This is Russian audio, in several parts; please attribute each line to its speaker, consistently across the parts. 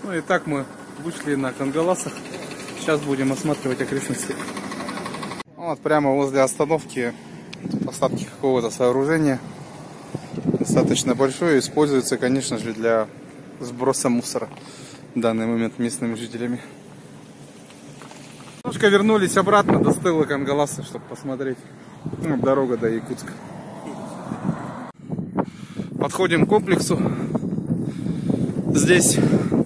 Speaker 1: Ну и так мы вышли на Кангаласах. Сейчас будем осматривать окрестности. Вот прямо возле остановки посадки какого-то сооружения. Достаточно большое. Используется, конечно же, для сброса мусора в данный момент местными жителями. Немножко вернулись обратно до стыла Кангаласа, чтобы посмотреть. Ну, дорога до Якутска. Подходим к комплексу. Здесь,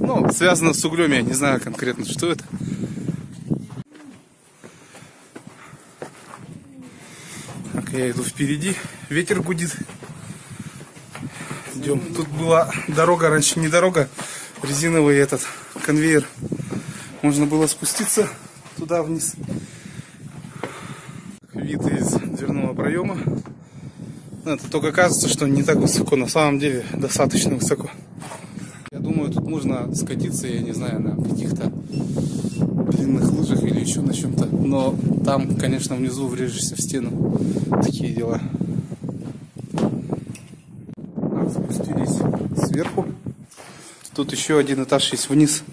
Speaker 1: ну, связано с углем, я не знаю конкретно, что это. Так, я иду впереди, ветер гудит. Идем. Тут была дорога, раньше не дорога, резиновый этот конвейер. Можно было спуститься туда вниз. Вид из дверного проема. Это только кажется, что не так высоко, на самом деле достаточно высоко. Я думаю, тут можно скатиться, я не знаю, на каких-то длинных лыжах или еще на чем-то. Но там, конечно, внизу врежешься в стену. Такие дела. Спустились сверху. Тут еще один этаж есть вниз.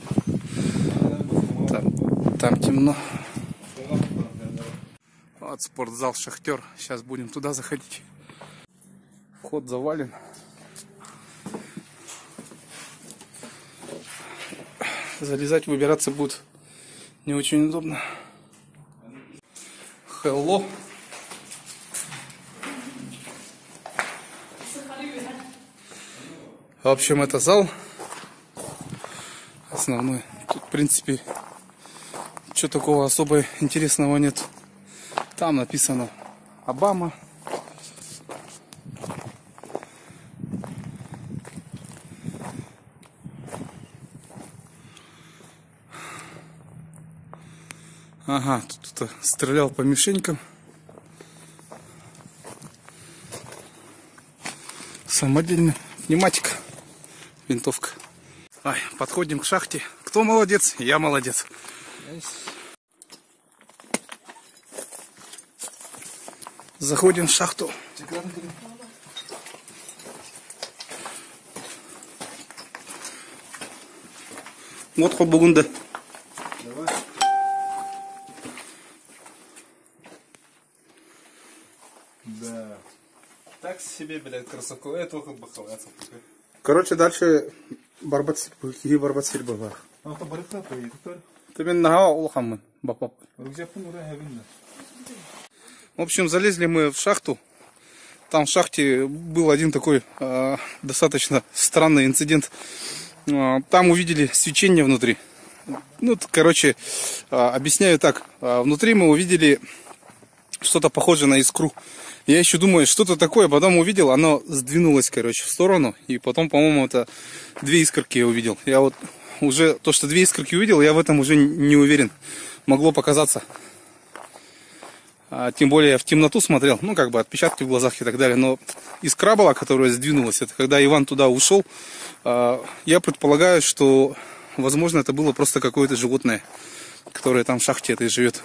Speaker 1: Там темно. Вот спортзал «Шахтер». Сейчас будем туда заходить. Вход завален. Залезать, выбираться будет не очень удобно. Hello. В общем, это зал основной. Тут, в принципе, ничего такого особо интересного нет. Там написано Обама. Ага, тут кто-то стрелял по мишенькам. Самодельная пневматика, винтовка. Ай, подходим к шахте. Кто молодец? Я молодец. Заходим в шахту. Вот хоббугунда.
Speaker 2: Да. Так себе, блядь, красоко. Это только бахалаться.
Speaker 1: Короче, дальше барбатсиль была.
Speaker 2: А то барыта поедет.
Speaker 1: Ты мен нага улхамын, бапап. В общем, залезли мы в шахту. Там в шахте был один такой достаточно странный инцидент. Там увидели свечение внутри. Ну, короче, объясняю так. Внутри мы увидели что-то похожее на искру. Я еще думаю, что-то такое, потом увидел, оно сдвинулось, короче, в сторону. И потом, по-моему, это две искорки я увидел. Я вот уже, то, что две искорки увидел, я в этом уже не уверен. Могло показаться. Тем более я в темноту смотрел, ну, как бы отпечатки в глазах и так далее. Но искра была, которая сдвинулась, это когда Иван туда ушел. Я предполагаю, что, возможно, это было просто какое-то животное, которое там в шахте этой живет.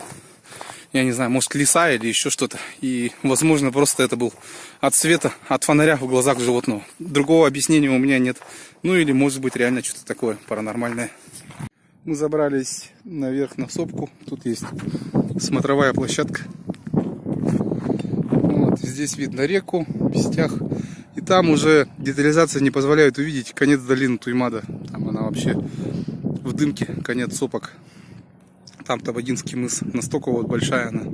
Speaker 1: Я не знаю, может, лиса или еще что-то. И, возможно, просто это был от света, от фонаря в глазах животного. Другого объяснения у меня нет. Ну, или, может быть, реально что-то такое паранормальное. Мы забрались наверх на сопку. Тут есть смотровая площадка. Вот, здесь видно реку, Пестях. И там уже детализация не позволяет увидеть конец долины Туймада. Там она вообще в дымке, конец сопок. Там Табагинский мыс. Настолько вот большая она.